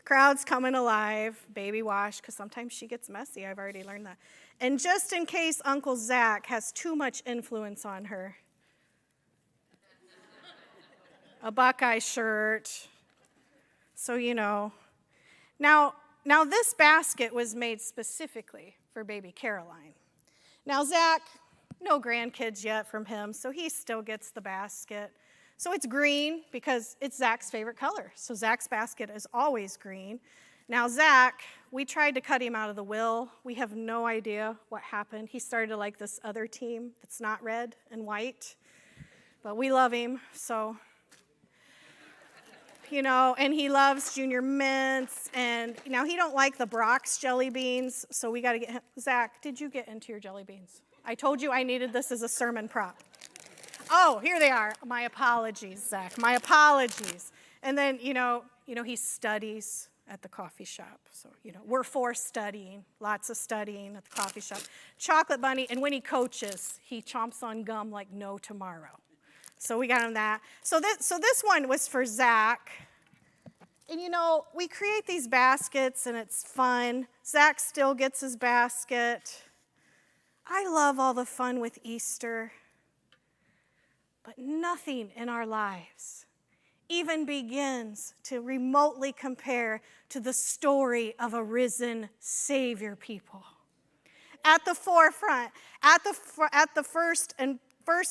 Crowd's coming alive, baby wash, because sometimes she gets messy. I've already learned that. And just in case Uncle Zach has too much influence on her, a Buckeye shirt, so you know. Now this basket was made specifically for baby Caroline. Now Zach, no grandkids yet from him, so he still gets the basket. So it's green because it's Zach's favorite color. So Zach's basket is always green. Now Zach, we tried to cut him out of the will. We have no idea what happened. He started to like this other team that's not red and white. But we love him, so, you know, and he loves Junior Mints. And now he don't like the Brock's jelly beans, so we got to get him. Zach, did you get into your jelly beans? I told you I needed this as a sermon prop. Oh, here they are. My apologies, Zach. My apologies. And then, you know, he studies at the coffee shop. So, we're for studying, lots of studying at the coffee shop. Chocolate bunny, and when he coaches, he chomps on gum like no tomorrow. So we got him that. So this one was for Zach. And, we create these baskets, and it's fun. Zach still gets his basket. I love all the fun with Easter. But nothing in our lives even begins to remotely compare to the story of a risen Savior, people. At the forefront, at the first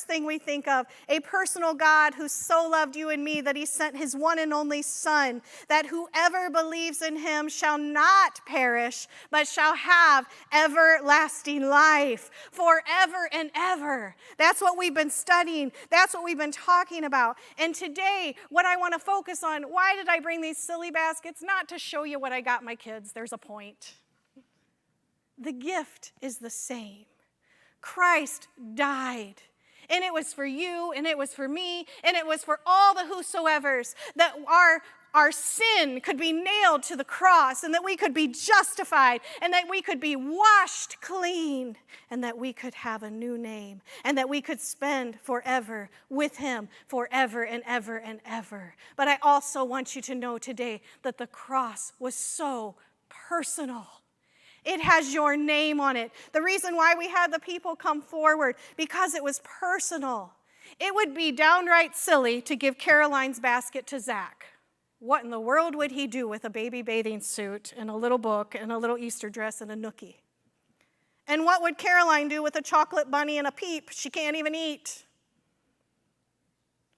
thing we think of, a personal God who so loved you and me that he sent his one and only Son, that whoever believes in him shall not perish, but shall have everlasting life forever and ever. That's what we've been studying. That's what we've been talking about. And today, what I want to focus on, why did I bring these silly baskets? Not to show you what I got my kids. There's a point. The gift is the same. Christ died. And it was for you, and it was for me, and it was for all the whosoevers, that our sin could be nailed to the cross, and that we could be justified, and that we could be washed clean, and that we could have a new name, and that we could spend forever with him, forever and ever and ever. But I also want you to know today that the cross was so personal. It has your name on it. The reason why we had the people come forward, because it was personal. It would be downright silly to give Caroline's basket to Zach. What in the world would he do with a baby bathing suit and a little book and a little Easter dress and a nookie? And what would Caroline do with a chocolate bunny and a peep she can't even eat?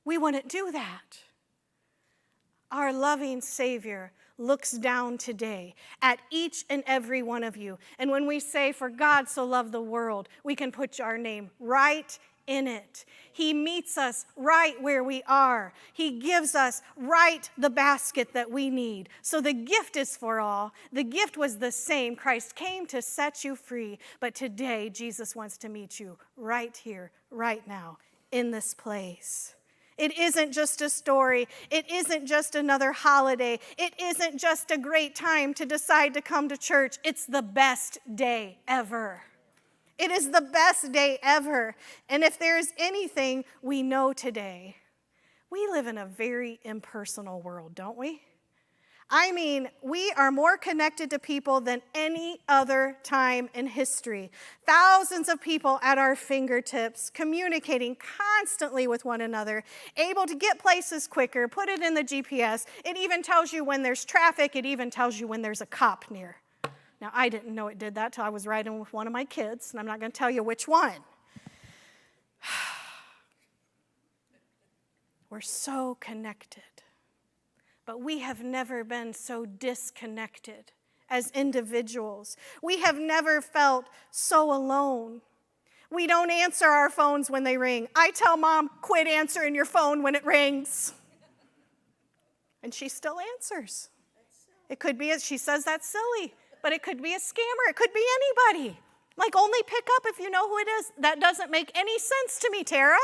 We wouldn't do that. Our loving Savior looks down today at each and every one of you. And when we say, for God so loved the world, we can put our name right in it. He meets us right where we are. He gives us right the basket that we need. So the gift is for all. The gift was the same. Christ came to set you free. But today, Jesus wants to meet you right here, right now, in this place. It isn't just a story. It isn't just another holiday. It isn't just a great time to decide to come to church. It's the best day ever. It is the best day ever. And if there's anything we know today, we live in a very impersonal world, don't we? I mean, we are more connected to people than any other time in history. Thousands of people at our fingertips, communicating constantly with one another, able to get places quicker, put it in the GPS. It even tells you when there's traffic. It even tells you when there's a cop near. Now, I didn't know it did that till I was riding with one of my kids, and I'm not going to tell you which one. We're so connected. But we have never been so disconnected as individuals. We have never felt so alone. We don't answer our phones when they ring. I tell Mom, quit answering your phone when it rings. And she still answers. It could be, she says that's silly, but it could be a scammer. It could be anybody. Like, only pick up if you know who it is. That doesn't make any sense to me, Tara.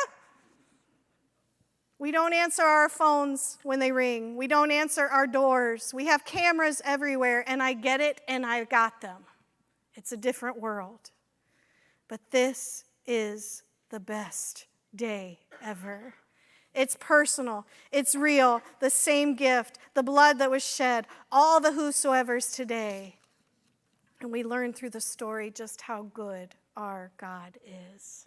We don't answer our phones when they ring. We don't answer our doors. We have cameras everywhere, and I get it, and I got them. It's a different world. But this is the best day ever. It's personal. It's real. The same gift, the blood that was shed, all the whosoevers today. And we learn through the story just how good our God is.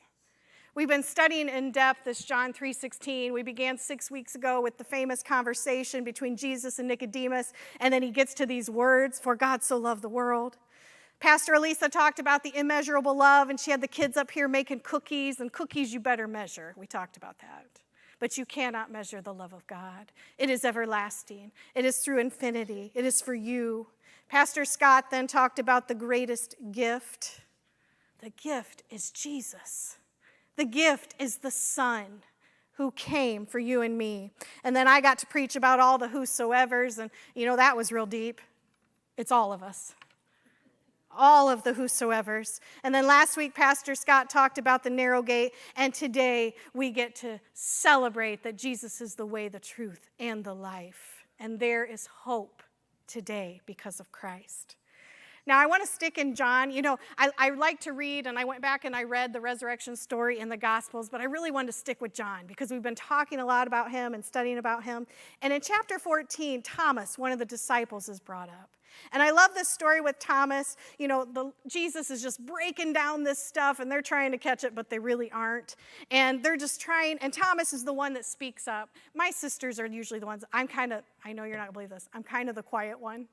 We've been studying in depth this John 3:16. We began 6 weeks ago with the famous conversation between Jesus and Nicodemus, and then he gets to these words, for God so loved the world. Pastor Elisa talked about the immeasurable love, and she had the kids up here making cookies, and cookies you better measure. We talked about that. But you cannot measure the love of God. It is everlasting. It is through infinity. It is for you. Pastor Scott then talked about the greatest gift. The gift is Jesus. The gift is the Son who came for you and me. And then I got to preach about all the whosoevers, and that was real deep. It's all of us. All of the whosoevers. And then last week, Pastor Scott talked about the narrow gate, and today we get to celebrate that Jesus is the way, the truth, and the life. And there is hope today because of Christ. Now, I want to stick in John. I like to read, and I went back and I read the resurrection story in the Gospels, but I really wanted to stick with John because we've been talking a lot about him and studying about him. And in chapter 14, Thomas, one of the disciples, is brought up. And I love this story with Thomas. Jesus is just breaking down this stuff, and they're trying to catch it, but they really aren't. And they're just trying, and Thomas is the one that speaks up. My sisters are usually the ones, I know you're not going to believe this, I'm kind of the quiet one.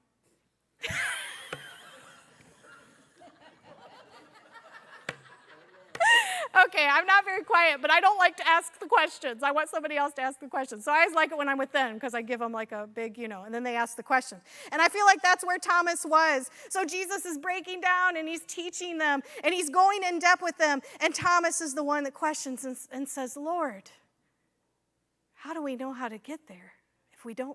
Okay, I'm not very quiet, but I don't like to ask the questions. I want somebody else to ask the questions. So I always like it when I'm with them because I give them like a big, and then they ask the questions. And I feel like that's where Thomas was. So Jesus is breaking down and he's teaching them and he's going in depth with them. And Thomas is the one that questions and says, Lord, how do we know how to get there if we don't